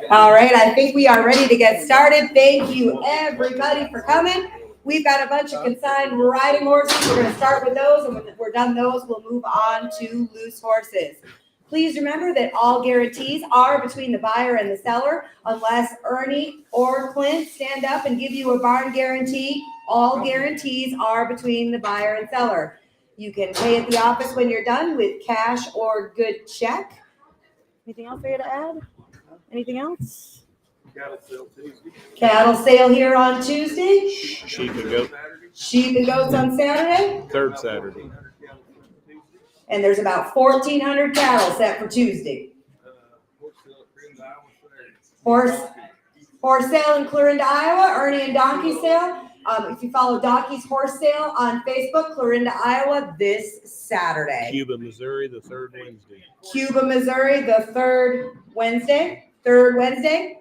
All right, I think we are ready to get started. Thank you, everybody, for coming. We've got a bunch of consigned riding horses. We're going to start with those, and when we're done those, we'll move on to loose horses. Please remember that all guarantees are between the buyer and the seller. Unless Ernie or Clint stand up and give you a barn guarantee, all guarantees are between the buyer and seller. You can pay at the office when you're done with cash or good check. Anything else for you to add? Anything else? Cattle sale Tuesday. Cattle sale here on Tuesday. Sheep and goat. Sheep and goats on Saturday. Third Saturday. And there's about 1,400 cattle set for Tuesday. Horse sale in Clarinda, Iowa. Ernie and Donkey sale. If you follow Donkey's horse sale on Facebook, Clarinda, Iowa, this Saturday. Cuba, Missouri, the third Wednesday. Cuba, Missouri, the third Wednesday. Third Wednesday.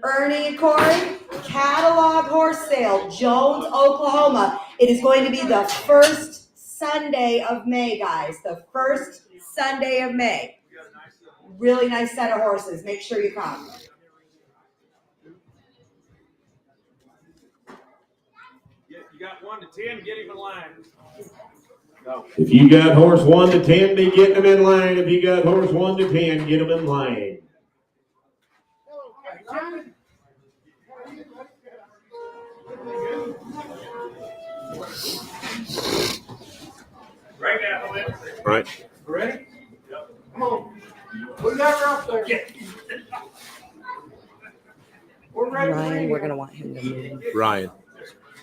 Ernie and Corey, catalog horse sale, Jones, Oklahoma. It is going to be the first Sunday of May, guys. The first Sunday of May. Really nice set of horses. Make sure you come. You got 1 to 10, get him in line. No. If you got horse 1 to 10, be getting them in line. If you got horse 1 to 10, get them in line. Right now, Right. ready? Yep. Come on. We got her up there. We're ready. Ryan, we're going to want him to move. Ryan,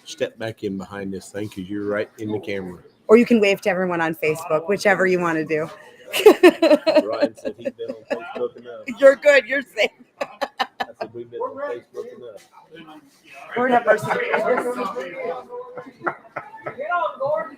step back in behind this thing because you're right in the camera. Or you can wave to everyone on Facebook, whichever you want to do. Ryan said he's been on Facebook enough. You're good. You're safe. I said we've been on Facebook enough. Lord have mercy. Get on, Gordon.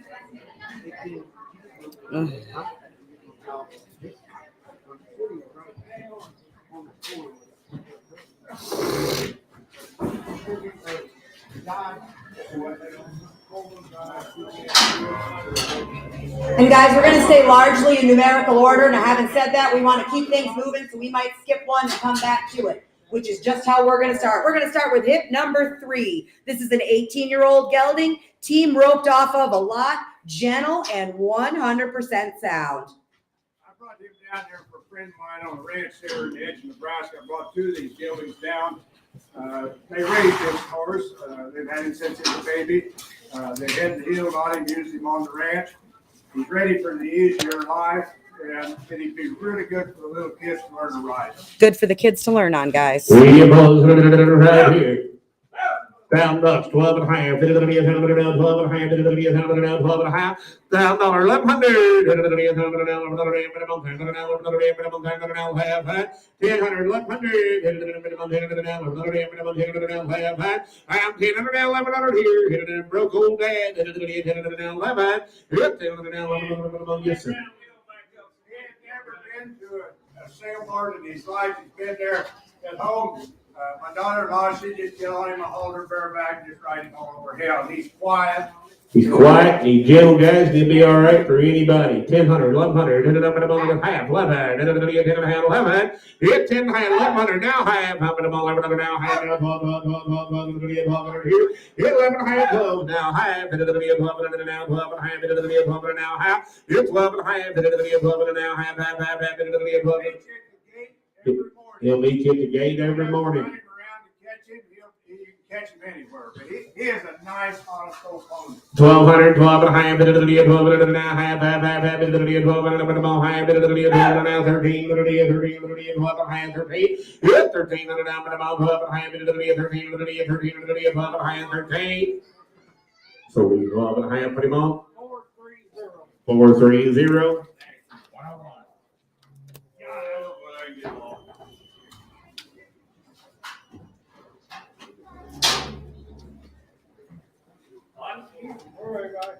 And guys, we're going to stay largely in numerical order. And I haven't said that. We want to keep things moving, so we might skip one and come back to it, which is just how we're going to start. We're going to start with hip number 3. This is an 18-year-old gelding, team roped off of a lot, gentle, and 100% sound. I brought him down there for a friend of mine on a ranch there in the edge of Nebraska. I brought 2 of these geldings down. They raised this horse. They've had him since he was a baby. They had the heel on him, used him on the ranch. He's ready for the easier life, and he'd be really good for the little kids to learn to ride. Good for the kids to learn on, guys. We right here. Down ducks, 12 and a half. 12 and a half. 12 and a half. 12 and a half. Down dollar 1100. I'm 10 here. Broke old dad. Yes, sir. Never been to a sale barn in his life. He's been there at home. My daughter-in-law, she just get on him, hold her bareback, and just ride him all over hell. He's quiet. He's quiet. He's gentle, guys. He'll be all right for anybody. 1000, 1100, 10 up and a half, 11, 10 and a half, 11. Hit 10 and a half, 1100, now half, how about now half, 12 here. Hit 11 and a half, 12, now half, 12 and now 12 and a half, 12 and now half. Hit 12 and a half, 12 and now half, 12. He'll meet you at the gate every morning. Running around to catch him, you can catch him anywhere. But he is a nice, honest old pony. 1200, 12 and a half, 12 and a half, 12 and a half, 12 and a half, 13, 12 and a half, 13, 13 and a half, 12 and a half, 13. So we 12 and a half, put him on. 430. All right, guys.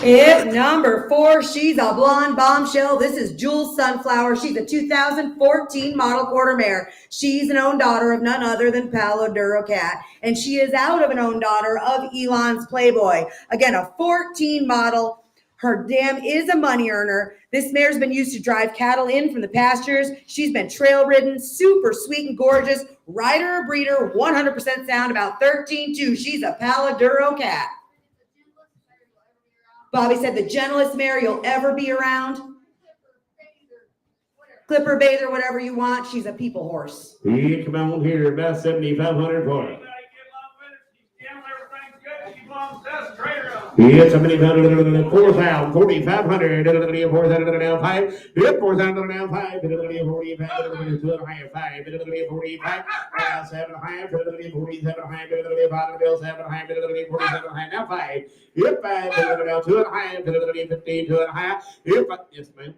Hip number 4, she's a blonde bombshell. This is Jewel Sunflower. She's a 2014 model quarter mare. She's an own daughter of none other than Palomino Cat, and she is out of an own daughter of Elon's Playboy. Again, a 14 model. Her dam is a money earner. This mare's been used to drive cattle in from the pastures. She's been trail ridden, super sweet and gorgeous. Rider or breeder, 100% sound, about 13.2. She's a Palomino Cat. Bobby said the gentlest mare you'll ever be around. Clipper, bather, whatever you want. She's a people horse. Yeah, come on here, about 7,500 for it. Yeah, 7,500, 4,000, 4,500, 4,000 down 5. Yep, 4,000 down 5, 45, 2.5, 5, 45, 7.5, 47.5, 5, 47.5, now 5. Yep, 5, down 2.5, 15, 2.5. Yep, yes, ma'am.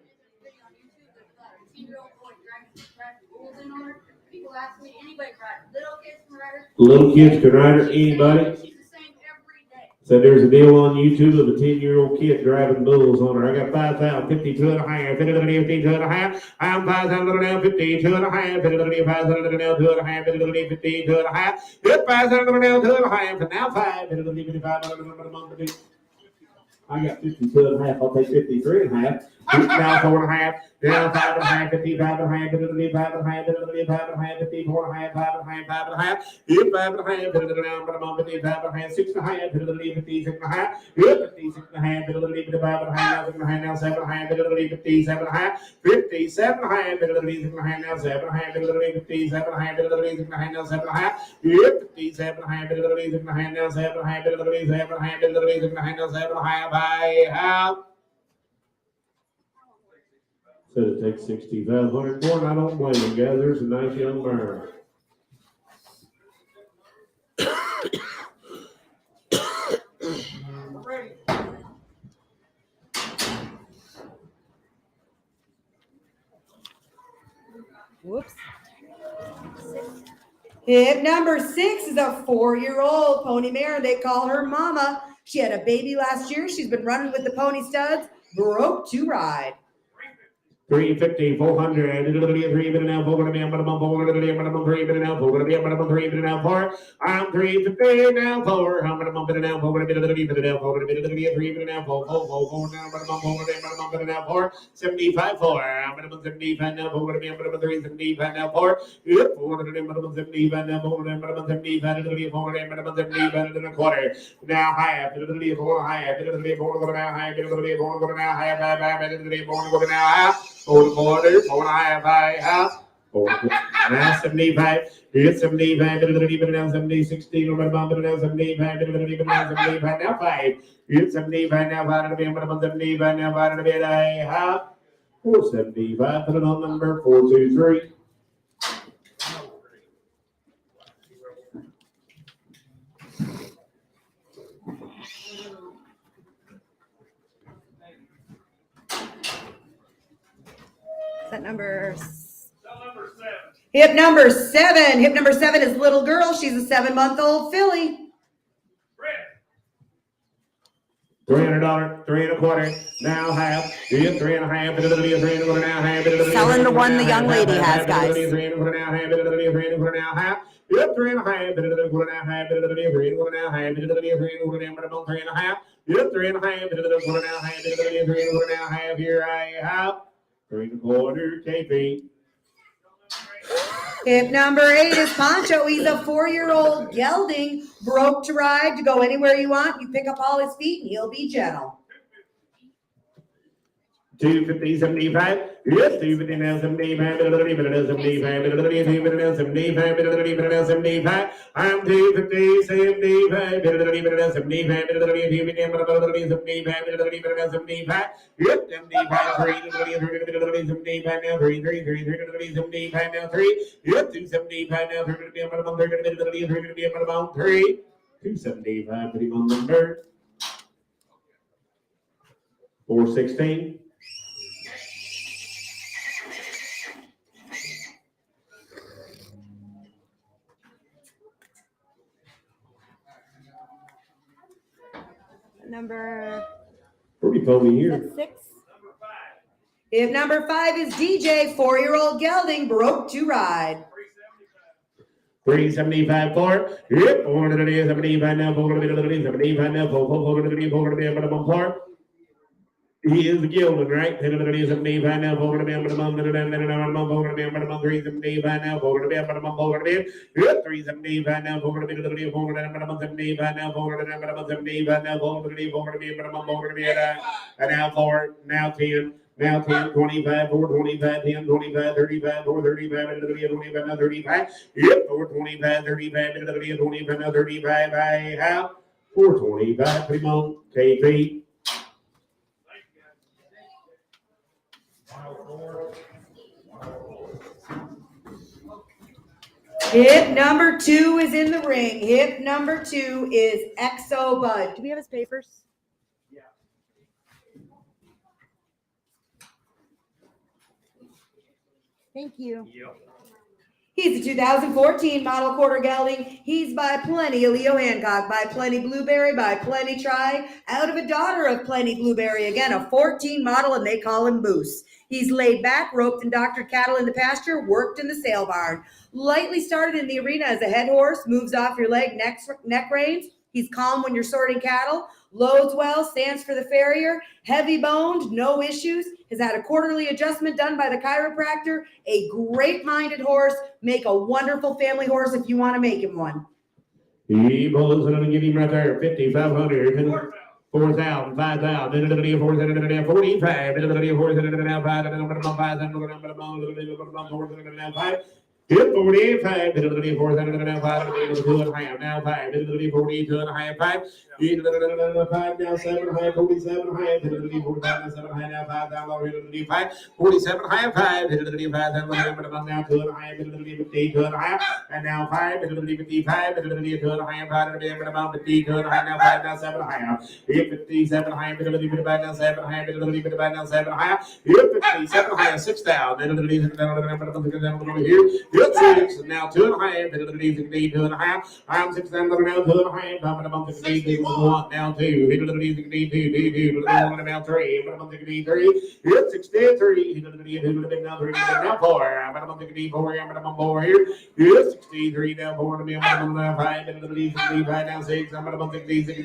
People ask me, anybody can ride. Little kids can ride her. Little kids can ride her, anybody. She's the same every day. So there's a deal on YouTube of a 10-year-old kid driving bulls on her. I got 5,000, 52.5, 52.5. I'm 5,000 down 52.5, 5,000 down 2.5, 52.5. Yep, 5,000 down 2.5, and now 5, 55. I got 52.5. I'll take 53.5. Now 4.5. Down 5.5, 55.5, 55.5, 55.5, 54.5, 5.5, 5.5. Yep, 5.5, down, but I'm on 55.5, 6.5, 56.5. Yep, 56.5, 55.5, now 7.5, 57.5, 57.5, 56.5, now 7.5, 57.5, 56.5, now 7.5. Yep, 57.5, 56.5, now 7.5, 57.5, now 7.5. I have. Said it takes 6,500 for, and I don't blame them, guys. There's a nice young mare. Whoops. Hip number 6 is a 4-year-old pony mare. They call her Mama. She had a baby last year. She's been running with the pony studs. Broke to ride. 350, 400, 3 minute now, 4 minute now, 3 minute now, 4 minute now, 3 minute now, 4. I'm 350 now, 4. I'm gonna bump it now, 4 minute, 3 minute now, 4 minute, 3 minute now, 4 minute now, 4. 75, 4. I'm gonna 75 now, 4 minute, 375 now, 4. Yep, 4 minute, 75 now, 4 minute, 75, 4 minute, 75 and a quarter. Now high, 4 high, 4 now high, 4 now high, 5 now high. 4.25, 4.5, 4 now 75. It's 75, even now 70, 16, over now 75, even now 75, now 5. It's 75 now, 5 75 now, 5 I have 475, put it on number 423. Is that number? Hip number 7. Hip number 7 is Little Girl. She's a 7-month-old filly. $300, 3.25, now half. You get 3.5, 3 now half. Selling the one the young lady has, guys. 3 now half, 3 now half. Yep, 3.5, 3 now half, 3 now half, 3 and a half. Yep, 3.5, 4 now half, 3 now half. Here I have 3.25 KP. Hip number 8 is Poncho. He's a 4-year-old gelding, broke to ride, to go anywhere you want. You pick up all his feet and he'll be gentle. 250, 75. Yes, 250 now, 75. 75. I'm 250, 75. 75. Yep, 75. 3 now, 3 now, 3. Yep, 275 now, 3. 275, putting on number 416. Number Pretty foamy here. That's 6. Hip number 5 is DJ, 4-year-old gelding, broke to ride. 375 for. Yep, 475 now. 475 now. 475 for. He is the gelding, right? 375 now. 475 now. 375 now. 375 now. 475 now. And now 4, now 10. Now 10, 25, 4, 25, 10, 25, 35, 4, 35, 25, now 35. Yep, 425, 35, 25, now 35. I have 425. Come on, KP. Hip number 2 is in the ring. Hip number 2 is Exo Bud. Do we have his papers? Yeah. Thank you. Yep. He's a 2014 model quarter gelding. He's by Plenty of Leo Hancock, by Plenty Blueberry, by Plenty Try, out of a daughter of Plenty Blueberry. Again, a 14 model, and they call him Moose. He's laid back, roped and doctored cattle in the pasture, worked in the sale barn. Lightly started in the arena as a head horse, moves off your leg, neck reins. He's calm when you're sorting cattle, loads well, stands for the farrier, heavy boned, no issues, has had a quarterly adjustment done by the chiropractor, a great-minded horse, make a wonderful family horse if you want to make him one. He pulls it and give him right there, 5,500. 4,000, 5,000, 4,000, 45, 4,000, hit 45, 4,000, 2.5, now 5, 40, 2.5, 5, 5, now 7, 47, 45, 7, now 5, 5, 47, 5, 5, now 2.5, 2.5, and now 5, 55, 2.5, 50, now 5, now 7, 57 high, 55 now 7 high, 55 now 7 high, 57 high, 6,000, here. Good 6, now 2.5, 2.5. I'm 6,000 now 2.5. I'm about 1, now 2, now 3, 3, 63, now 3, now 4. I'm about 64, I'm about 4 here. 63 now 4, now 5, 65 now 6, I'm about 66,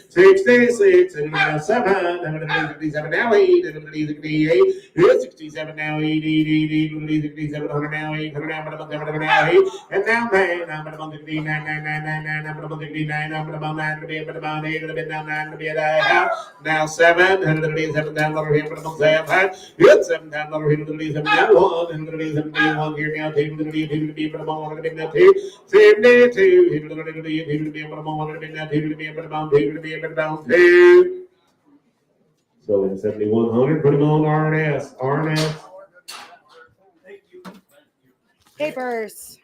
66, and now 7, 67 now 8, 68, 67 now 8, 67, 100 now 8, 100 now 8, and now 9, I'm about 69, 9, I'm about 69, I'm about 9 to be about 8, to be down 9 to be at a house. Now 7, 7 down, $7, it's 7 down, $7 now 1, and the 71 here now 2, to be about 2, 72, to be about 2. So in 7,100, put him on RNS. RNS. Papers.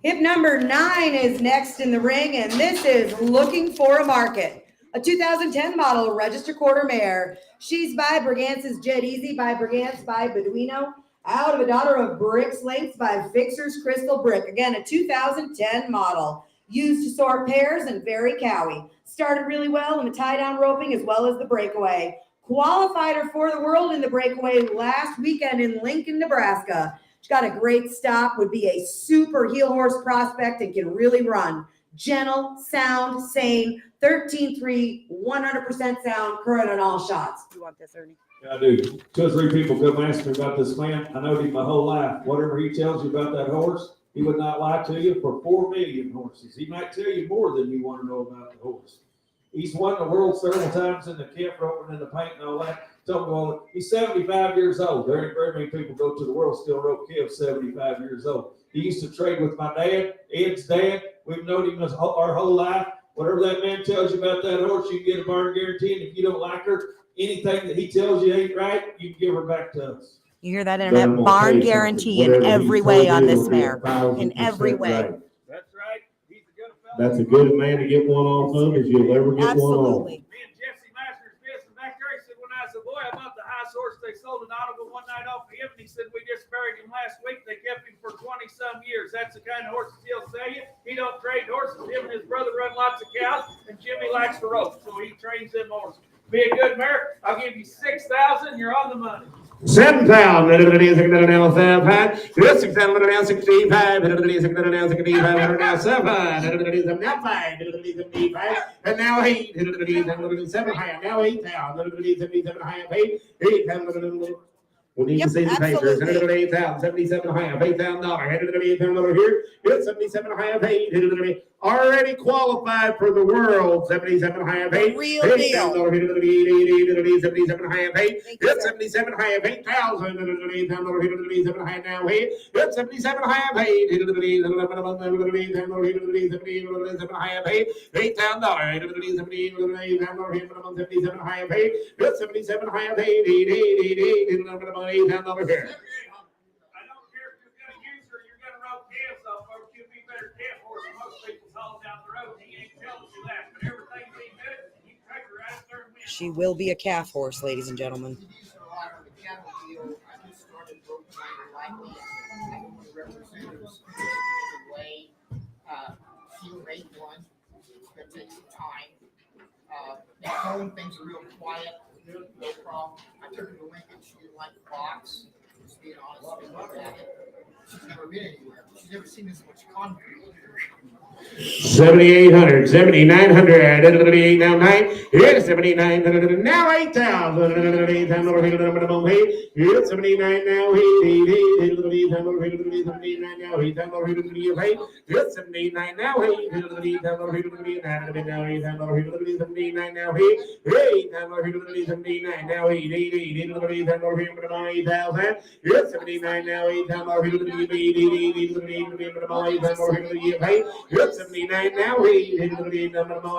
Hip number 9 is next in the ring, and this is Looking for a Market. A 2010 model register quarter mare. She's by Brigance's Jet Easy, by Brigance, by Beduino. Out of a daughter of Brick's Lengths by Fixer's Crystal Brick. Again, a 2010 model. Used to sort pairs and very cowy. Started really well in the tie-down roping as well as the breakaway. Qualified her for the world in the breakaway last weekend in Lincoln, Nebraska. She's got a great stop, would be a super heel horse prospect and can really run. Gentle, sound, sane, 13-3, 100% sound, current on all shots. You want this, Ernie? Yeah, I do. 2 or 3 people come ask me about this man. I know him my whole life. Whatever he tells you about that horse, he would not lie to you for 4 million horses. He might tell you more than you want to know about the horse. He's won the world several times in the camp roping and the paint and all that. Well, he's 75 years old. There ain't very many people go to the world still rope Kev 75 years old. He used to trade with my dad, Ed's dad. We've known him our whole life. Whatever that man tells you about that horse, you can get a barn guarantee. And if you don't like her, anything that he tells you ain't right, you can give her back to us. You hear that, Internet? Barn guarantee in every way on this mare. In every way. Right. That's right. He's a good fellow. That's a good man to get one off of, if you'll ever get one off. Absolutely. Me and Jesse Masters Biss back there. He said, when I was a boy, I bought the high nice horse. They sold an audible one night off of him, and he said we just buried him last week. They kept him for 20-some years. That's the kind of horses he'll sell you. He don't trade horses. Him and his brother run lots of cows, and Jimmy likes to rope, so he trains them horses. Be a good mare. I'll give you 6,000. You're on the money. 7,000. Now 7. This 6,000 now 65. 6,000 now 7. Now 5. And now 8. 7 high. Now 8,000. 77 high. 8,000. We need to see the papers. 8,000. 77 high. $8,000. $8,000 here. It's 77 high. 8. Already qualified for the world. 77 high of 8. Real deal. 77 high of 8. It's 77 high of 8,000. 77 high now 8. It's 77 high of 8. 77 high of 8. $8,000. 77 high of 8. It's 77 high of 8. $8,000 here. I don't care if you're gonna use her, you're gonna rope calves off, folks. You'll be better calf horse than most people's hauling down the road. He ain't telling you that, but everything's been good. You take her right up there and win. She will be a calf horse, ladies and gentlemen. He'll rate one. It's gonna take some time. At home, things are real quiet. No problem. I took her to Lincoln. She didn't like the box. Just being honest with you. She's never been anywhere. She's never seen this much concrete. 7,800, 7,900, 88 now 9. Here's 7,900, now 8,000. 8,000, here's 79 now 8. 79 now 8,000. Here's 79 now 8. 79 now 8. 79 now 8. 79 now 8. 8,000. Here's 79 now 8. 79 now 8.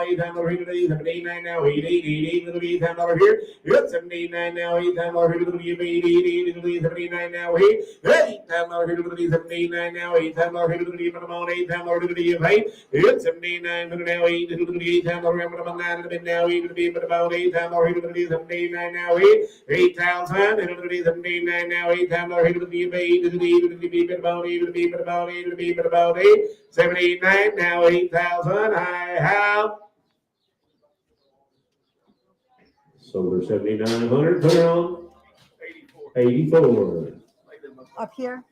79 now 8. 79 now 8. $8,000 here. It's 79 now 8. 79 now 8. 8,000. 79 now 8. 8,000. It's 79 now 8. 8,000 now 8. 79 now 8. 8,000. 79 now 8. 79 now 8,000. I have sold her 7,900. Put her on 84. Up here.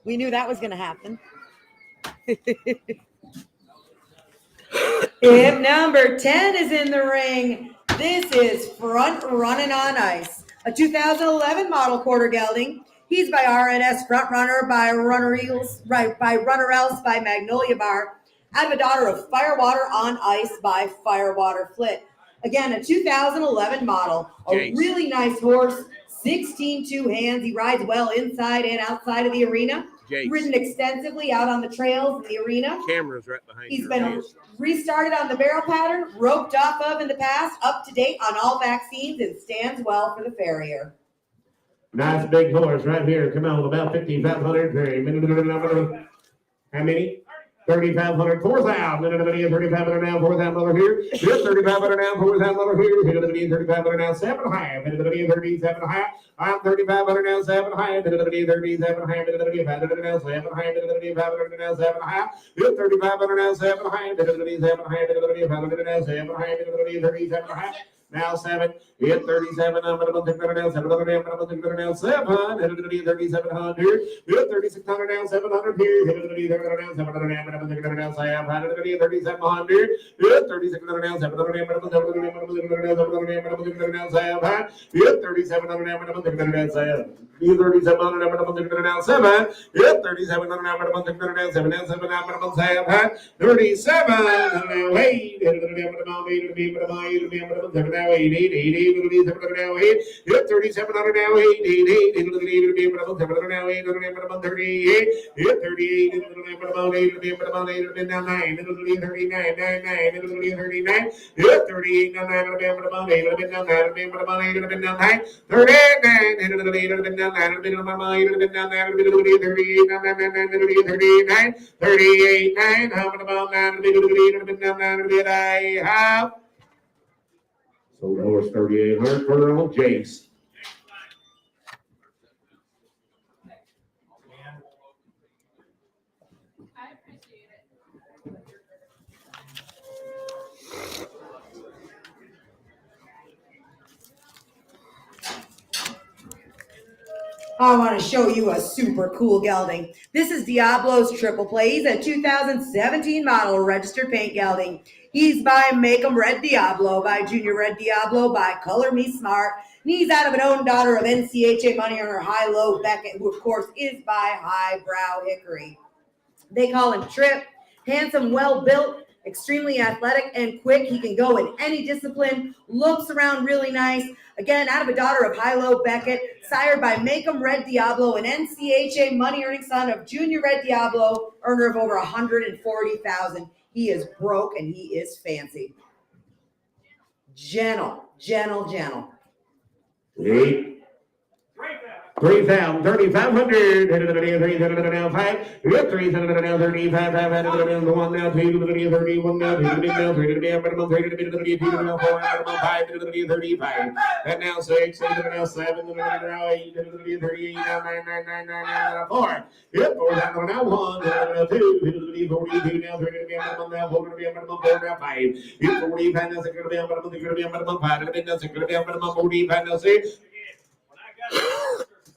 We knew that was going to happen. If number 10 is in the ring, this is Front Running on Ice, a 2011 model quarter gelding. He's by RNS Front Runner, by Runner Eagles, right, by Runner Else, by Magnolia Bar. I have a daughter of Firewater on Ice by Firewater Flit. Again, a 2011 model, a really nice horse, 16 hands. He rides well inside and outside of the arena. Ridden extensively out on the trails in the arena. Camera's right behind you. He's been restarted on the barrel pattern, roped off of in the past, up to date on all vaccines, and stands well for the farrier. Nice big horse right here. Come on, about 5,500. How many? 3,500, 4,000. 3,500 now, $4,000 here. Here's 3,500 now, $4,000 here. 3,500 now, 7.5. 37.5. I'm 3,500 now, 7.5. 37.5. 3,500 now, 7.5. 3,500 now, 7.5. Here's 3,500 now, 7.5. 3,500 now, 7.5. 37.5. Now 7, hit 37, I'm going to take that now, 700, I'm going to take that now, 700, 3,700, hit 3,600 now, 700 here, hit 3,700 now, 700, I'm going to take that now, 700, 3,700, hit 3,600 now, 700, I'm going to take that now, 700, I'm going to take that now, 700, hit 3,700, I'm going to take that now, 700, 3,700, I'm going to take that now, 7, hit 3,700, I'm going to take that now, 7, 7, I'm going to say 37, now 8, now, 8, 700 now, 8, 3700 now, 8, 700 now, 8, 38, 38, 8, now 9, 39, 9, 39, 38, now 9, 8, now 9, 9, 39, 38, 9, how about 9, I have. So horse 3800 for old Jace. I appreciate it. I want to show you a super cool gelding. This is Diablo's Triple Play. He's a 2017 model registered paint gelding. He's by Make 'em Red Diablo, by Junior Red Diablo, by Color Me Smart. And he's out of an own daughter of NCHA money earner High Low Beckett, who of course is by Highbrow Hickory. They call him Trip. Handsome, well built, extremely athletic and quick. He can go in any discipline, looks around really nice. Again, out of a daughter of High-Low Beckett, sired by Make 'em Red Diablo, an NCHA money-earning son of Junior Red Diablo, earner of over $140,000. He is broke and he is fancy. Gentle. 8, 3,000, 3,500, 3,700 now 5, 3,700 now 35, 500 now 1 now 2, 31 now 2, now 3, minimum 3, 2 now 4, 5, 35, and now 6, now 7, now 8, 38, now 9, 9, 9, 9, now 4, 4,000 now 1, now 2, 42 now 3, minimum now 4, minimum 4 now 5, 45 now 6, minimum 5, now 6, minimum 45 now 6. When I got a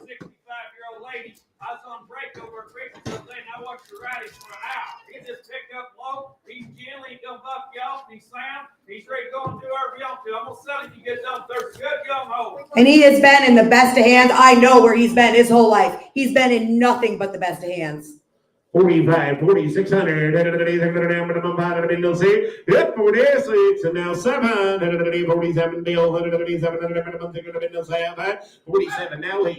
65-year-old lady, I was on break over at Rick's the other day, and I watched her ride him for an hour. He just picked up low, he's gentle, he don't buff you off, he's sound, he's ready to go and do whatever you want to. I'm gonna sell him, you get done, there's a good young hoe. And he has been in the best of hands. I know where he's been his whole life. He's been in nothing but the best of hands. 45, 4,600, minimum 5, middle 6, 46, and now 7, 47, bill, 137, minimum 6, middle 7, 47, now 8,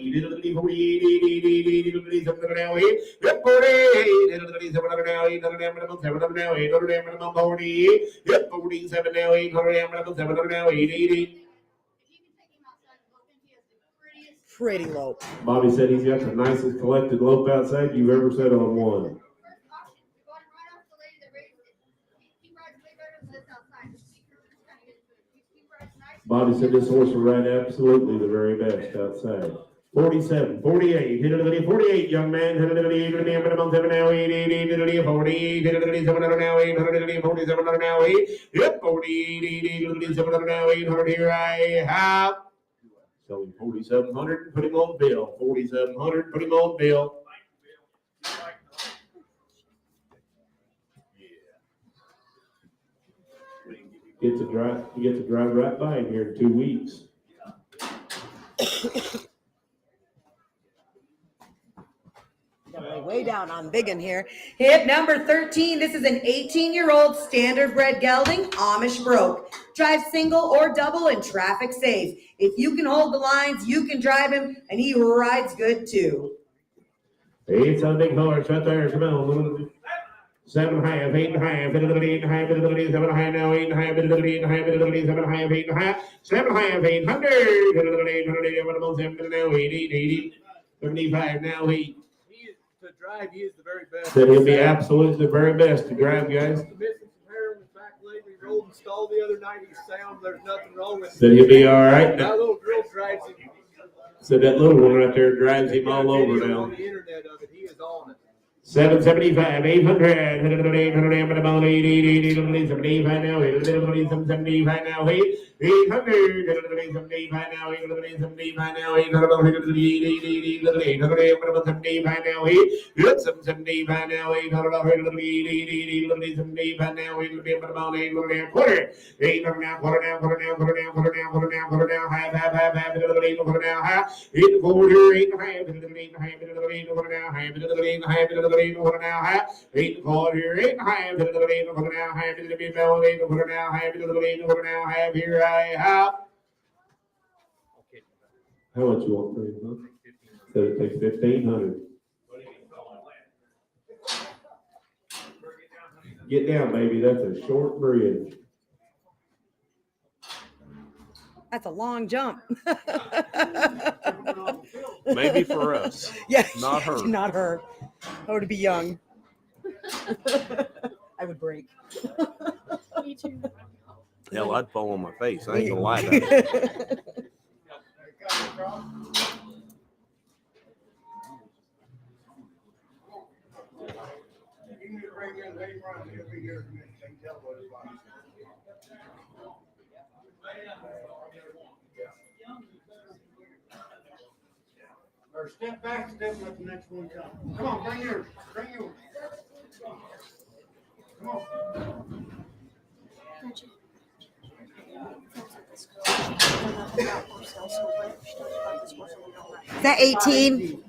48, 47, now 8, 48, 700 now 8, minimum 700 now 8, minimum 48, 47, now 800, minimum 700 now 8, 80. Pretty low. Bobby said he's got the nicest collected lope outside you've ever set on one. Bobby said this horse will ride absolutely the very best outside. 47, 48, 48, young man, minimum 7 now, 8, 48, 700 now, 800, 47 now, 8, 48, 700 now, 800, here I have. Selling 4,700, put him on bill. 4,700, put him on bill. You get to drive right by him here in 2 weeks. Way down on Biggin here. Hip number 13. This is an 18-year-old standardbred gelding, Amish broke. Drives single or double and traffic safe. If you can hold the lines, you can drive him, and he rides good too. It's a big horse right there. Come on. 7.5, 8.5, 8.5, 7.5 now, 8.5, 8.5, 7.5, 8.5, 7.5, 800, 800, now 80, 75 now 8. To drive, he is the very best. Said he'll be absolutely the very best to drive, guys. Missing some hair in his back leg. We rolled and stalled the other night. He's sound. There's nothing wrong with him. Said he'll be all right. That little girl drives him. Said that little one right there drives him all over now. On the internet of it, he is on it. 775, 800, 800, about 80, 75 now, 775 now, 800, 875 now, 875 now, 800, 875 now, 775 now, 800, 875 now, 800, about 800, quarter, 800 now, quarter now, quarter now, quarter now, quarter now, quarter now, quarter now, half, quarter now, half, 8 quarter, 8 half, 8 quarter now, half, 8 now half. 8 and 4 here, 8 and a half, 8 and now half, 8 and now half, 8 and now half, here I have. How much you want for it, huh? So it takes 1,500. Get down, baby, that's a short bridge. That's a long jump. Maybe for us. Yeah. Not her. Not her. I would be young. I would break. Me too. Hell, I'd fall on my face. I ain't gonna lie to you. You need to bring in late run, he'll be here in a minute, they can tell what it's like. Or step back, step, let the next one come. Come on, bring yours, bring yours. Come on. Is that 18?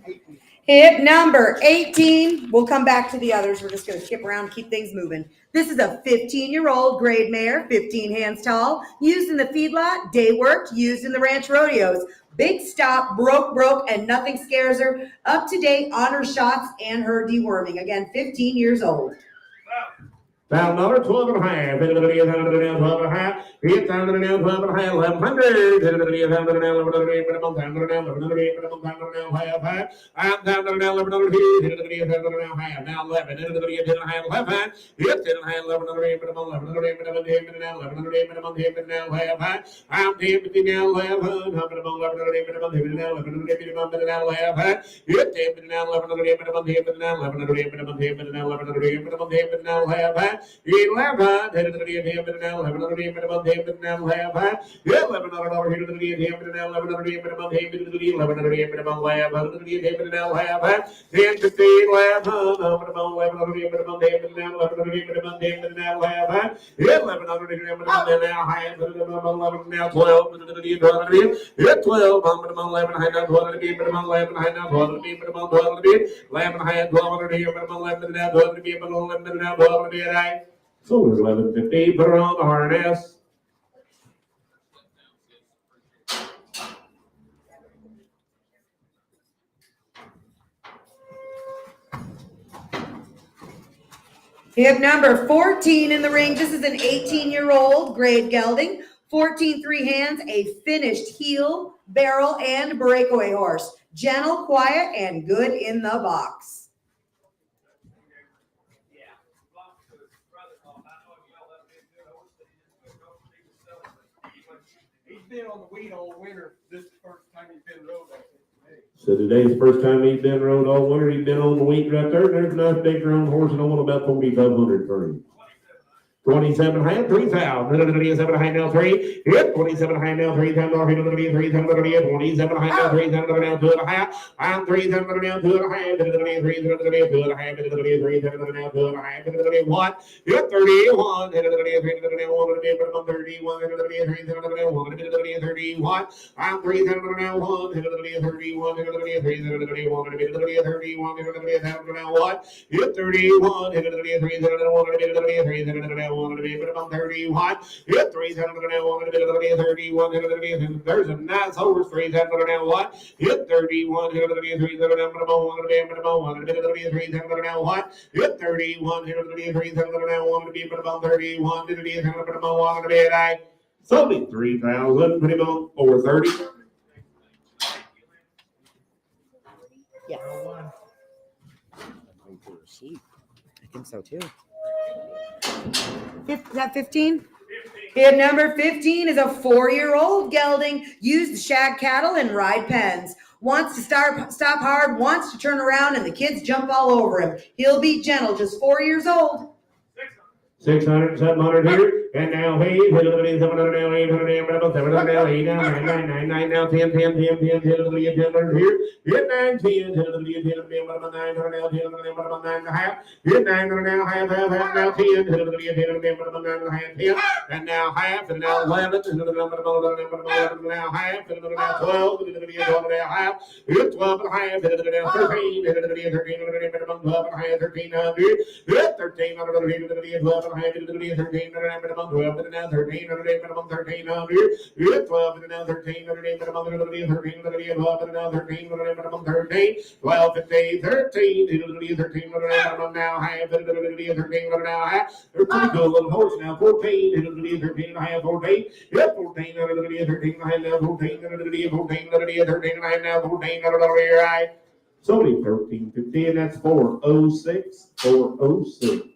Hip number 18. We'll come back to the others. We're just going to skip around, keep things moving. This is a 15-year-old grade mare, 15 hands tall, used in the feedlot, day worked, used in the ranch rodeos. Big stop, broke, and nothing scares her. Up to date on her shots and her deworming. Again, 15 years old. Found another 12 and a half. 12 and a half. It's under now 12 and a half. 1,100. I'm down to now 11 here. Now 11. It's 10 and a half. 11. It's 10 and a half. 11. I'm 10 now 11. So it's 11:50. Put her on the harness. Hip number 14 in the ring. This is an 18-year-old grade gelding, 14 3 hands, a finished heel, barrel, and breakaway horse. Gentle, quiet, and good in the box. He's been on the wheat all winter, this is the first time he's been rode that. So today's the first time he's been rode all winter. He's been on the wheat right there. There's a nice big round horse, and I want about 4,500 for him. 27 and a half, 3,000. 27 and a half now, 3. Yep, 27 and a half now, 3,000. 27 and a half now, 3,000 now, 2 and a half. I'm 3,000 now, 2 and a half. 3,000 now, 2 and a half. 3,000 now, 2 and a half. 31. Yep, 31. 31. I'm 3,000 now, 1. 31. 31 now, what? Yep, 31. 31. Want to be about 31. Hit 3,000 now. Want to be about 31. There's a nice horse. 3,000 now. What? Hit 31. Hit 3,000 now. Want to be about 3,000 now. What? Hit 31. Hit 3,000 now. Want to be about 31. Hit 3,000 now. Want to be at so be 3,000. Put him on over 30. Yes. I think we're asleep. I think so too. Is that 15? Hip number 15 is a 4-year-old gelding, used to shag cattle and ride pens. Wants to stop hard, wants to turn around, and the kids jump all over him. He'll be gentle, just 4 years old. 600, 700 here. And now hey, 700 now 800 700 now 8 now 9 now 10 10 10 10 10 here. Hit 9 10 10 900 now 10 9 and a half. Hit 900 now half now 10 10 and now half and now 11 now half and now 12 now half. Hit 12 and a half 13 12 and a half 1300. Hit 1300 12 and a half 13 12 and now 1300 minimum 1300. Hit 12 and now 1300 minimum 13 12 and now 1300 minimum 13 12 50 13 13 now half 13 now half. They're pretty good little horse now. 14 13 and a half 14. Yep, 14 13 and a half now 14 14 13 and a half now 14 right. So many 13 50 and that's 406 406.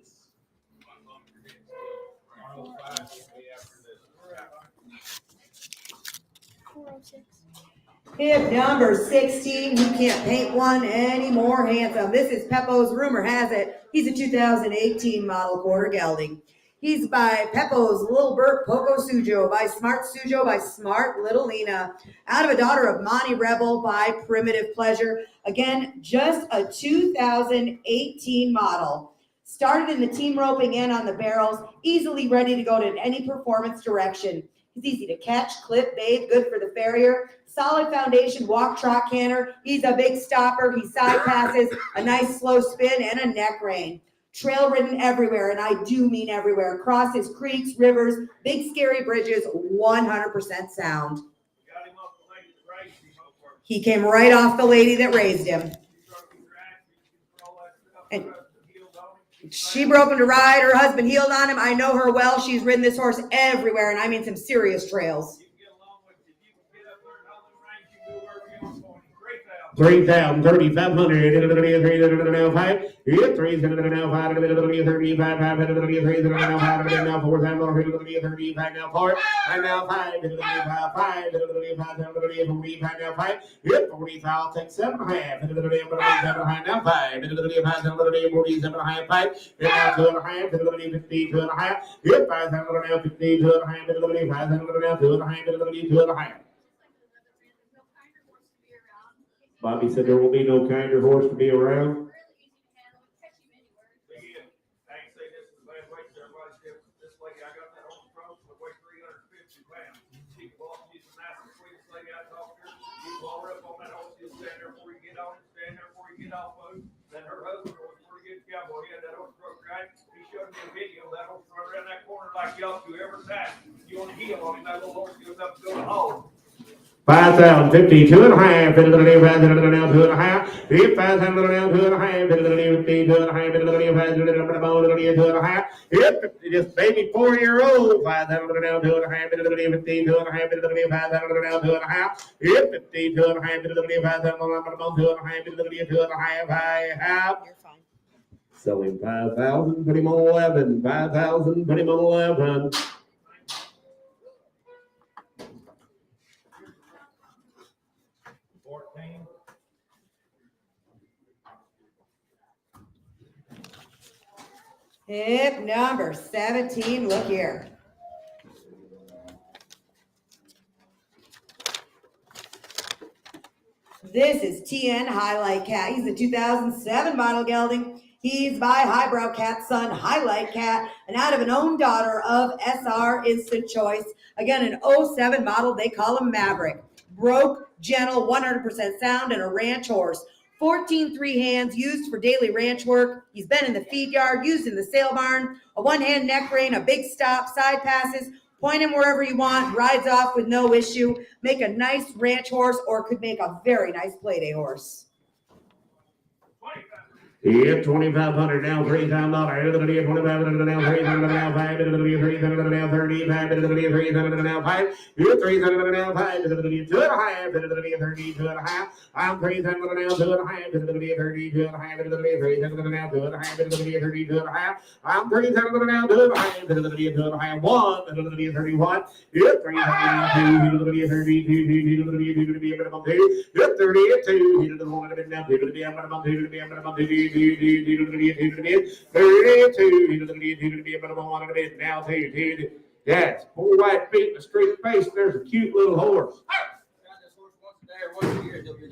Hip number 16, you can't paint one any more handsome. This is Peppo's, rumor has it, he's a 2018 model quarter gelding. He's by Peppo's Little Bert Poco Sujo, by Smart Sujo, by Smart Little Lena, out of a daughter of Monty Rebel by Primitive Pleasure. Again, just a 2018 model. Started in the team roping and on the barrels, easily ready to go to any performance direction. He's easy to catch, clip, bathe, good for the farrier. Solid foundation, walk, trot, canter. He's a big stopper. He side passes, a nice slow spin, and a neck rein. Trail ridden everywhere, and I do mean everywhere. Crosses creeks, rivers, big scary bridges, 100% sound. He came right off the lady that raised him. And she broke him to ride. Her husband heeled on him. I know her well. She's ridden this horse everywhere, and I mean some serious trails. 3,000, 3,500, 3,500, 35, 4,000, now 4, and now 5, 40, I'll take 7.5, now 5, 47.5, 5, and now 2.5, 50, 2.5, 5,000 now 50, 2.5, 5,000 now 2.5. Bobby said there will be no kinder horse to be around. Then her husband was a pretty good cowboy. He had that horse broke right. He showed me a video. That horse run around that corner like y'all do every time. You want to heel on him, that little horse goes up and goes home. 5,000, 50, 2.5, 5,000 now 2.5, 5,000 now 2.5, 50, 2.5, 2.5, just baby 4-year-old, 5,000 now 2.5, 50, 2.5, 5,000 now 2.5, 50, 2.5, 5,000 2.5, I have. Selling 5,000, put him on 11, 5,000, put him on 11. Hip number 17, look here. This is TN Highlight Cat. He's a 2007 model gelding. He's by Highbrow Cat's son, Highlight Cat, and out of an own daughter of SR Instant Choice. Again, an 07 model, they call him Maverick. Broke, gentle, 100% sound, and a ranch horse. 14 hands, used for daily ranch work. He's been in the feed yard, used in the sale barn, a one-hand neck rein, a big stop, side passes, point him wherever you want, rides off with no issue, make a nice ranch horse, or could make a very nice Playday horse. Yep, 2,500 now, $3,000. 2,500 now, 3,000 now, 5, 3,000 now, 35, 3,000 now, 5, 3,000 now, 5, 2.5, 32.5. I'm 3,000 now, 2.5, 32.5, 3,000 now, 2.5, 32.5. I'm 3,000 now, 2.5, 32.5, 1, 31. Yep, 3,000 32, 32, now Yes, 4 white feet and a straight face. There's a cute little horse.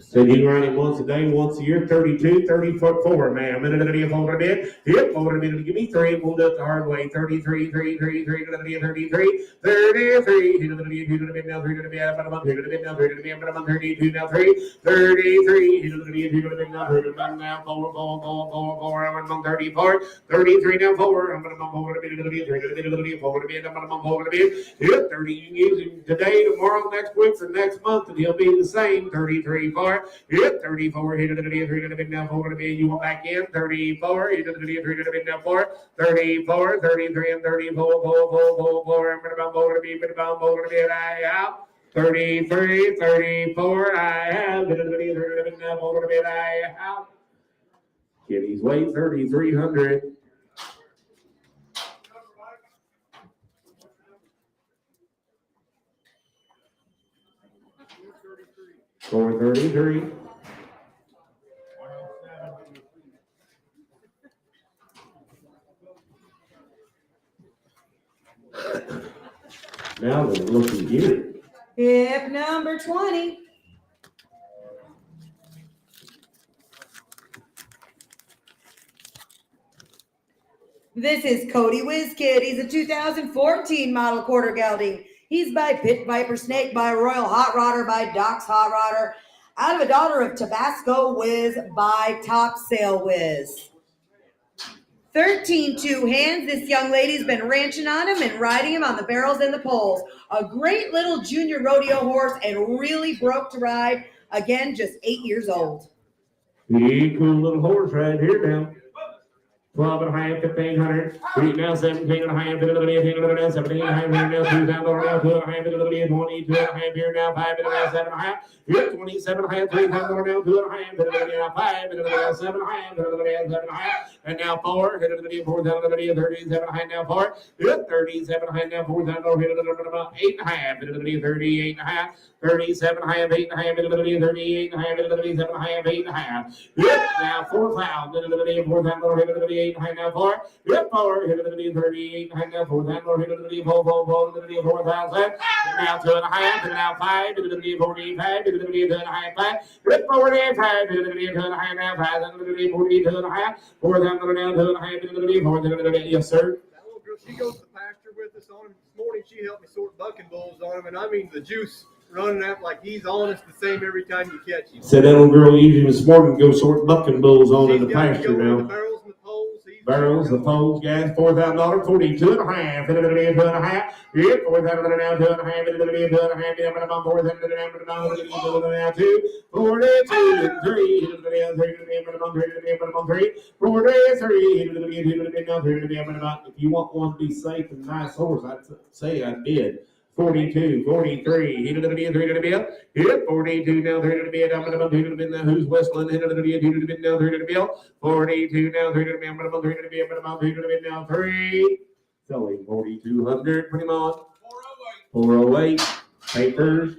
Said he ran him once a day, once a year, 32, 34, ma'am. Minute a day, fold a bit. Yep, fold a minute, give me 3. We'll do it the hard way. 33, 3, 3, 3, 33, 33, 33. He doesn't be 2 to the bit now, 3 to the bit, but I'm 2 to the bit now, 3 to the bit, but I'm 32 now, 3, 33. He doesn't be 2 to the bit now, 3 to the bit now, 4. I'm 34, 33 now, 4. I'm going to bump over the bit, 3 to the bit, 4 to the bit, I'm going to bump over the bit. Yep, 30. You can use him today, tomorrow, next week, or next month, and he'll be the same. 33, 4. Yep, 34. He doesn't be 3 to the bit now, 4 to the bit. You want back in? 34. He doesn't be 3 to the bit now, 4. 34, 33, and 34, 4. I'm going to bump over the bit, but I'm over the bit. I out. 33, 34. I have. He doesn't be 3 to the bit now, over the bit. I out. Kitty's weight 3,300. $433. Now they're looking here. Hip number 20. This is Cody WizKid. He's a 2014 model quarter gelding. He's by Pit Viper Snake, by Royal Hot Rodder, by Doc's Hot Rodder. Out of a daughter of Tabasco Wiz, by Top Sail Wiz. 13 2 hands. This young lady's been ranching on him and riding him on the barrels and the poles. A great little junior rodeo horse and really broke to ride. Again, just 8 years old. Big cool little horse right here now. 12 and a half, 1,500. Right now, 17 and a half, 17 and a half, 17 and a half, here now, 2,000 now, 2 and a half, 22 and a half, here now, 5 and a half, 7 and a half. Here, 27 and a half, 3,000 now, 2 and a half, 5 and a half, 7 and a half, 7 and a half. And now 4, 4,000, 37 and a half, now 4. Here, 37 and a half, now 4,000, 8 and a half, 38 and a half. 37 and a half, 8 and a half, 38 and a half, 37 and a half, 8 and a half. Yep, now 4,000, 4,000, 8 and a half, now 4. Yep, 4, 38 and a half, now 4,000, 4,000. Now 2 and a half, and now 5, 45, 2 and a half, 5. Yep, 45, 2 and a half, now 5, 42 and a half, 4,000, now 2 and a half, 4,000. Yes, sir. That little girl, she goes to pasture with us on him. This morning she helped me sort bucking bulls on him, and I mean the juice running out like he's honest the same every time you catch him. Said that little girl used him this morning to go sort bucking bulls on in the She's got to pasture go with now. the barrels and the poles. Barrels, the poles, guys, $4,000, 42 and a half, 2 and a half. Yep, 4,000 now, 2 and a half, 2 and a half, 4,000 now, 2, 42 and 3, 43. If you want one to be safe and nice horse, I'd say I did. 42, 43, hit it to the bit, 3 to the bit. Hit 42 now, 3 to the bit. I'm going to 2 to the bit now. Who's whistling? Hit it to the bit, 2 to the bit now, 3 to the bit. 42 now, 3 to the bit. I'm going to 3 to the bit, but I'm 3 to the bit now, 3. Selling 4,200. Put him on. 408. Papers.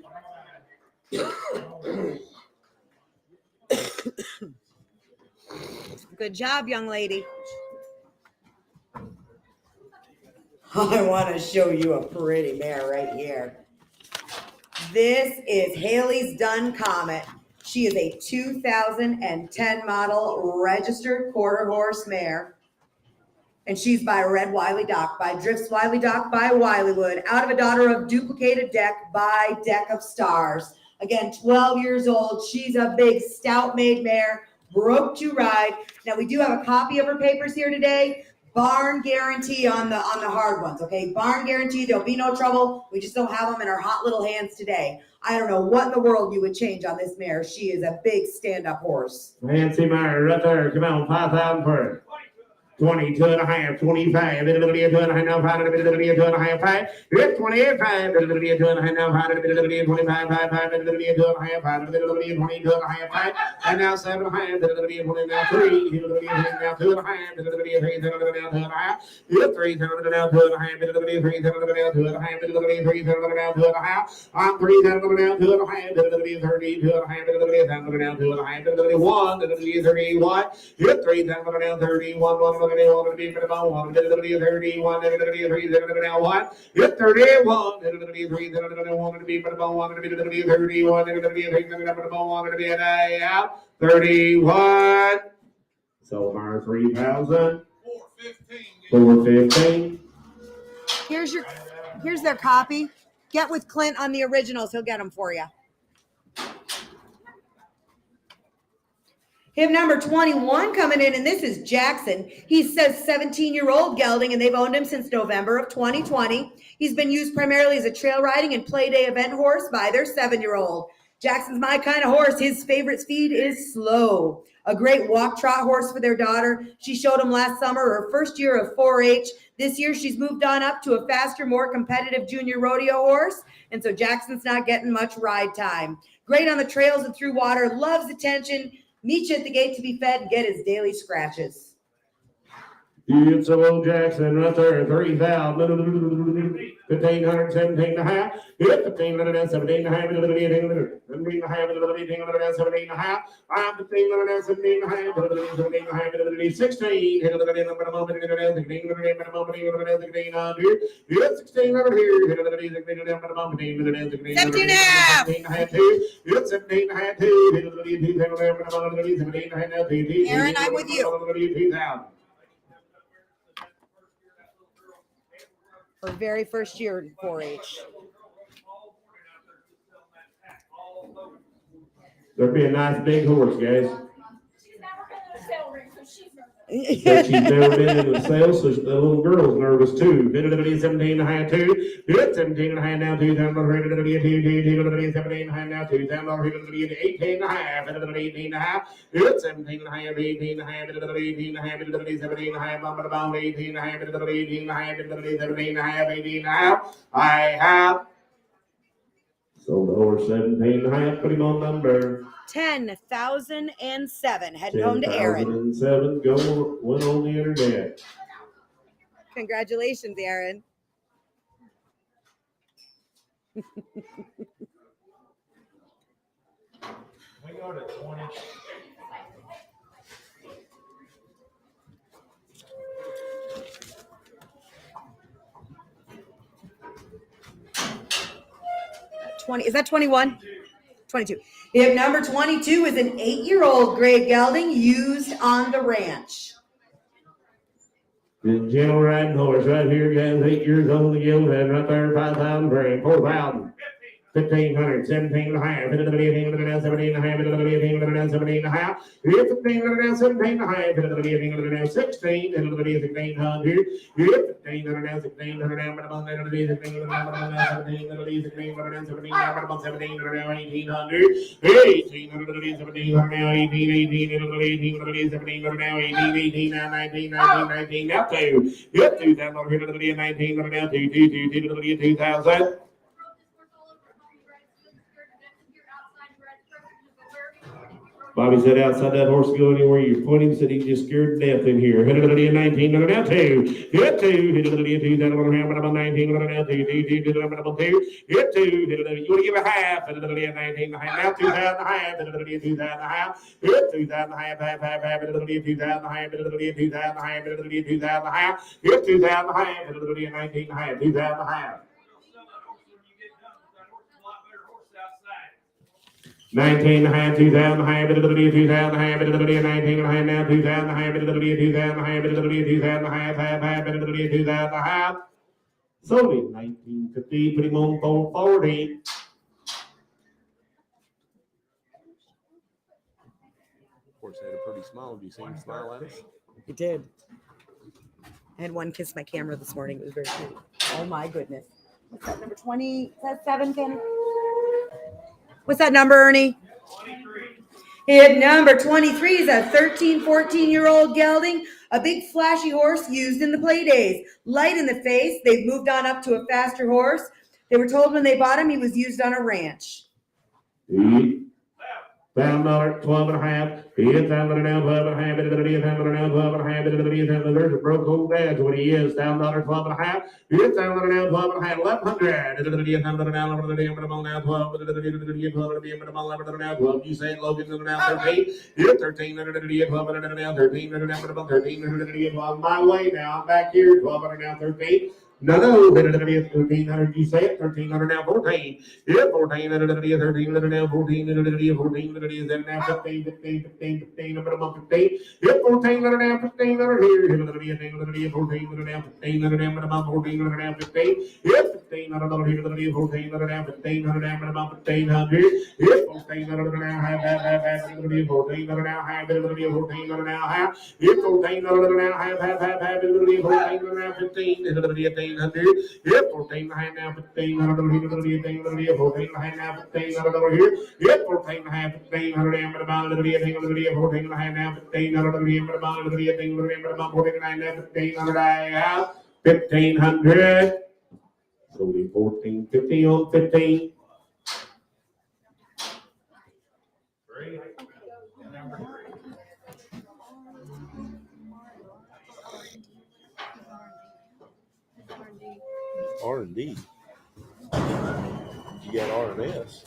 Good job, young lady. I want to show you a pretty mare right here. This is Haley's Dun Comet. She is a 2010 model registered quarter horse mare. And she's by Red Wiley Dock, by Drifts Wiley Dock, by Wileywood, out of a daughter of Duplicated Deck, by Deck of Stars. Again, 12 years old. She's a big stout made mare, broke to ride. Now we do have a copy of her papers here today. Barn guarantee on the hard ones, okay? Barn guarantee, there'll be no trouble. We just don't have them in our hot little hands today. I don't know what in the world you would change on this mare. She is a big stand-up horse. Nancy Meyer, right there. Come on, 5,000 for her. 22 and a half, 25, it'll be a 2 and a half, now 5, it'll be a 2 and a half, 5, it's 25, it'll be a 2 and a half, now 5, it'll be a 25, 5, it'll be a 2 and a half, 5, it'll be a 22 and a half, 5, and now 7 and a half, it'll be a 20, now 3, it'll be a now 2 and a half, it'll be a 3, it'll be now 2 and a half, it's 3, it'll now 2 and a half, it'll be a 3, it'll be now 2 and a half, it'll be 3, it'll now 2 and a half, I'm 3, it'll now 2 and a half, it'll be 32 and a half, it'll be now 2 and a half, it'll be 1, it'll be 31, it's 3, it'll now 31, want to be for the bone, want to be 31, 33, now what? Hit 31, 33, want to be for the bone, want to be 31, 33, for the bone, want to be a day out, 31. So far, 3,000. 415. Here's their copy. Get with Clint on the originals. He'll get them for you. Him number 21 coming in, and this is Jackson. He says 17-year-old gelding, and they've owned him since November of 2020. He's been used primarily as a trail riding and Playday event horse by their 7-year-old. Jackson's my kind of horse. His favorite speed is slow. A great walk trot horse for their daughter. She showed him last summer, her first year of 4-H. This year, she's moved on up to a faster, more competitive junior rodeo horse, and so Jackson's not getting much ride time. Great on the trails and through water, loves attention, meet you at the gate to be fed and get his daily scratches. It's a old Jackson right there, 3,000, 1,517 and a half. Hit 1,517 and a half, 17 and a half, 17 and a half. I'm 1,517 and a half, 17 and a half, 16. Hit the moment, 16 over here. 17 and a half. It's 17 and a half, 2. Aaron, I'm with you. 2,000. Her very first year in 4-H. There'd be a nice big horse, guys. She's never been in a sale ring, so she's nervous. But she's never been in the sales, so the little girl's nervous too. 17 and a half, 2. 17 and a half now, 2,000. 17 and a half now, 2,000. 18 and a half, 18 and a half. 17 and a half, 18 and a half, 18 and a half, 17 and a half, 18 and a half, 18 and a half, 17 and a half, 18 and a half. I have sold the horse 17 and a half, put him on number 10,007. Heading home to Aaron. 10,007, went on the internet. Congratulations, Aaron. We go to 20. Is that 21? 22. If number 22 is an 8-year-old gray gelding used on the ranch. The gentle riding horse right here, guys, 8 years old, the gill head right there, 5,000 grand, 4,000. 1,500, 17 and a half, 17 and a half, 17 and a half, 17 and a half, 17 and a half, 15 and a half, 17 and a half, 16, 1600, 15 and a half, 16 and a half, 16 and a half, 17 and a half, 17 and a half, 1800, 18 and a half, 17 and a half, 18 and a half, 18 and a half, 18 now, 19, 19 now, 2. Yep, 2,000 over here to the 19 and a half, 2,000. Bobby said outside that horse go anywhere you point him, said he just scared to death in here. Hit it at 19, hit it at 2. Hit 2, hit it at 2, that one half, 19, hit it at 2, 2, 2, hit it at 2. Hit 2, hit it at, you want to give a half, hit it at 19 and a half, now 2,000 and a half, hit it at 2,000 and a half, hit 2,000 and a half, half, hit it at 2,000 and a half, hit it at 2,000 and a half, hit it at 2,000 and a half, hit 2,000 and a half, hit it at 19 and a half, 2,000 and a half. 19 and a half, 2,000 and a half, 2,000 and a half, 19 and a half, now 2,000 and a half, 2,000 and a half, 2,000 and a half, half, 2,000 and a half. Sold him 1950, put him on 440. Horse had a pretty smile. Have you seen him smile at us? It did. I had one kiss my camera this morning. It was very cute. Oh my goodness. What's that number 20? Is that 7, Kenny? What's that number, Ernie? 23. Hit number 23 is a 13, 14-year-old gelding, a big flashy horse used in the play days. Light in the face. They've moved on up to a faster horse. They were told when they bought him he was used on a ranch. $1,000, 12 and a half. It's $1,000 now, 12 and a half. It's $1,000 now, 12 and a half. It's $1,000. There's a broke old dad, what he is. $1,000, 12 and a half. It's $1,000 now, 12 and a half. 1,100. It's $1,000 now, 12. It's $1,000 now, 12. You say it, Logan, now 13. It's $1,300 now, 12 now, 13. My way now. I'm back here, 12 now, 13. No, 1,300. You say it, 1,300 now, 14. Yeah, 14, 13, now 14, 14, now 15, 15, I'm about 15. Yeah, 14, now 15, here, 14, now 15, I'm about 14, now 15. Yeah, 15, I don't know, here, 14, now 15, I'm about 1,500. Yeah, 14, now have, 14, now have, 14, now have. Yeah, 14, now have, 14, now 15, 1,800. Yeah, 14 now, 15, 14 now, 15 over here. Yeah, 14 and a half, 1500 about 14 and a half now, 1500 about 49 now, 1500 I have 1,500. So we 14, 50 on 15. R&D. You got R&S.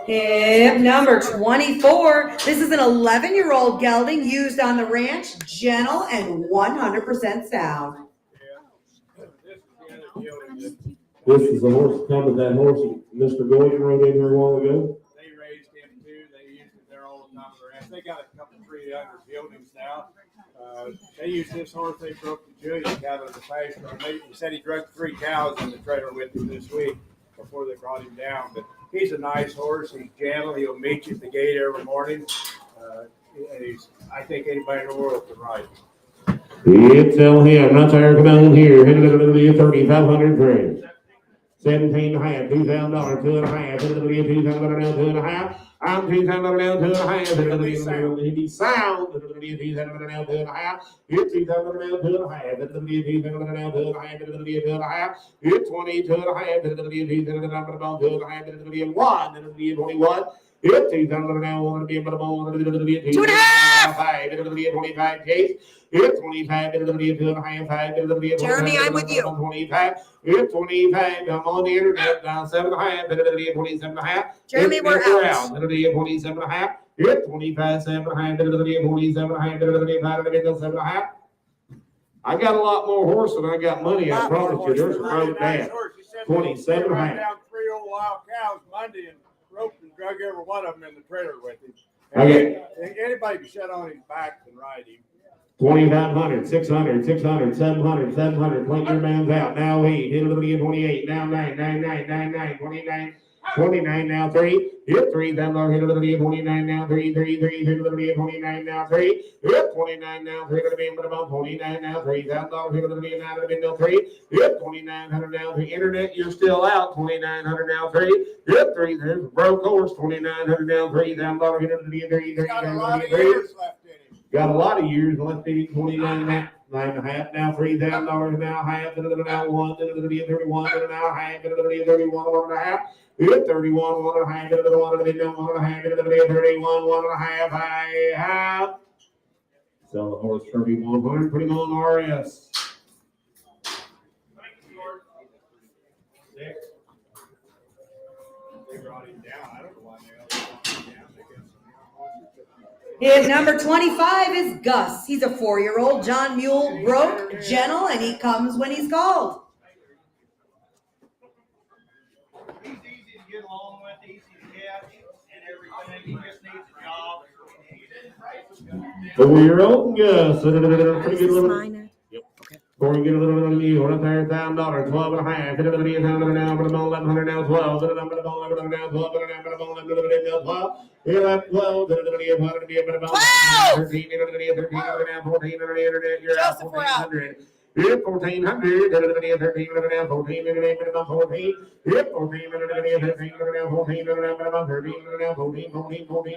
Hip number 24. This is an 11-year-old gelding used on the ranch, gentle and 100% sound. This is the horse, come with that horse Mr. Gordon rode in here a while ago. They raised him too. They used it there all the time on the ranch. They got a couple 3 younger geldings now. They used this horse. They broke the Julian out of the pasture. He said he drug 3 cows in the trailer with him this week before they brought him down. But he's a nice horse. He's gentle. He'll meet you at the gate every morning. And I think anybody in the world can ride him. It's him. Not tired. Come on here. Hit it to be 3,500 grams. 17 and a half, $2,000, 2 and a half. Hit it to be 2,000 now, 2 and a half. I'm 2,000 now, 2 and a half. Hit it to be sound. Hit it to be 2,000 now, 2 and a half. Hit 2,000 now, 2 and a half. Hit it to be 2,000 now, 2 and a half. Hit it to be 2 and a half. Hit 22 and a half. Hit it to be 2,000 now, 2 and a half. Hit it to be 1. Hit it to be 21. Hit 2,000 now, 1 to be 2 and a half. Hit it to be 25 case. Hit 25. Hit it to be 2 and a half. 5. Hit it to be Jeremy, I'm with you. 25. Hit 25. I'm on the internet down 7 and a half. Hit it to be 27 and a half. Jeremy, we're out. Hit it to be 27 and a half. Hit 25, 7 and a half. Hit it to be 47 and a half. Hit it to be 5 and 7 and a half. I got a lot more horse than I got money. I promise you. There's a road down. 27 and a half. Down 3 old wild cows Monday and roped and drug every one of them in the trailer with him. Okay. Anybody can shut on his back and ride him. 2,500, 600, 600, 700, 700. Play your man's out. Now 8. Hit it to be 28. Now 9, 9, 9, 9, 9, 29. 29 now 3. Hit 3. Then hit it to be 29 now 3, 3, 3. Hit it to be 29 now 3. Hit 29 now 3. Hit it to be about 29 now 3. $1,000. Hit it to be 9 to be no 3. Hit 2,900 now 3. Internet, you're still out. 2,900 now 3. Hit 3. There's a broke horse. 2,900 now 3. $1,000. Hit it to be 3, 3, Got a 3, lot of 3. years left in him. Got a lot of years left in 29 now. 9 and a half now, $3,000 now, half, now 1, it'll be 31, now half, it'll be 31, 1 and a half, 31, 1 and a half, it'll be 1 and a half, it'll be 31, 1 and a half, I have. Sell the horse 3,100, putting on RS. 6. They brought him down. I don't know why they brought him down. Hip number 25 is Gus. He's a 4-year-old John Mule, broke, gentle, and he comes when he's called. He's easy to get along with, easy to catch, and everything. He just needs a job. 4-year-old Gus. Pretty good little. Mine. Yep. Okay. Before you get a little bit of you, $1,000, 12 and a half. Hit it to be 1,000 now, but about 1,100 now, 12. Hit it up, but about 1,100 now, 12. Hit it up, but about 1,100 now, 12. Hit it up, 12. Hit it to be 100 to be about 13. Hit it to be 13. Hit it now, 14. Hit it, you're out, 1,400. Hit 1400, 13, 14, 14, hit 14, 13, 14, 13, 14, 14,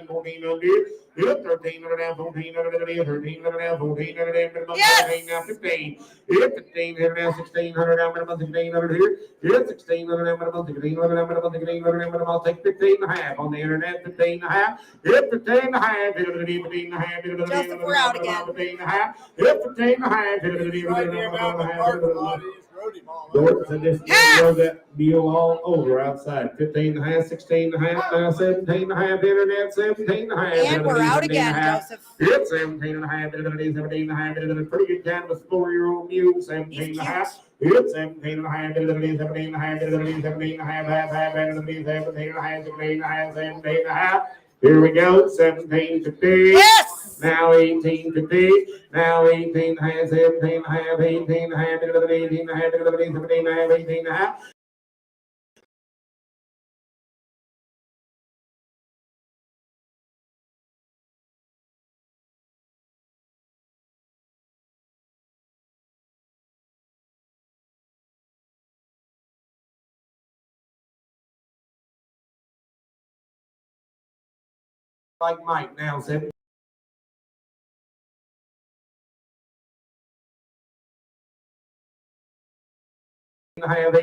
1400, hit 13, 14, 13, 14, 14, now 15, hit 15, 1600, minimum 1600 here, hit 1600, minimum 1600, minimum 1600, I'll take 15 and a half on the internet, 15 and a half, hit 15 and a half, 15 and a half, Joseph, we're out again. 15 and a half, hit 15 and a half, Right here down the parking lot, he just rode him all George over. said this man rode that mule all over outside. 15 and a half, 16 and a half, now 17 and a half, internet, 17 and a half. And we're out 17 and a again, half. Joseph. It's 17 and a half, 17 and a half, a pretty good canvas 4-year-old mule, 17 and a half. It's 17 and a half, 17 and a half, 17 and a half, half, 17 and a half, 17 and a half, 17 and a half. Here we go, 17 to 50. Yes! Now 18 to 50. Now 18 and a half, 17 and a half, 18 and a half, 18 and a half, 17 and a half, 18 and a half. Like Mike now, 17. I have